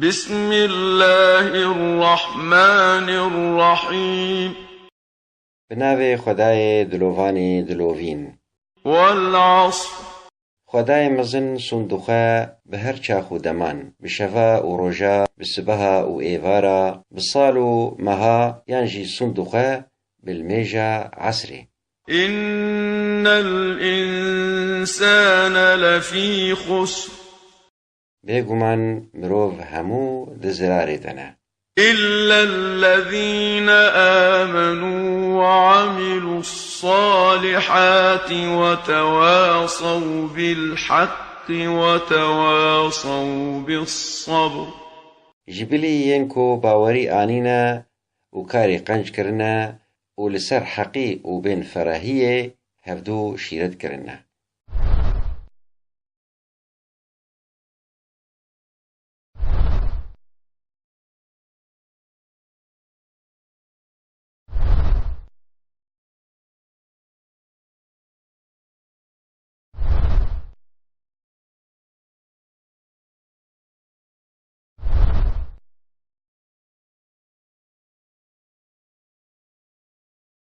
بسم الله الرحمن الرحيم بناوی خدای دلوانی دلوین والعصر خدای مزن صندوقه به هر چاخ و دمان بشفا و رجا بسبها و ایوارا بصال و مها یانجی صندوقه بالميجا عصري إن الإنسان لفي خسر بيغمان مروف همو دزراري دنا إلا الذين آمنوا وعملوا الصالحات وتواصوا بالحق وتواصوا بالصبر جبلي ينكو باوري آنينا وكاري قنج كرنا ولسر حقي وبين فراهية هفدو شيرت كرنا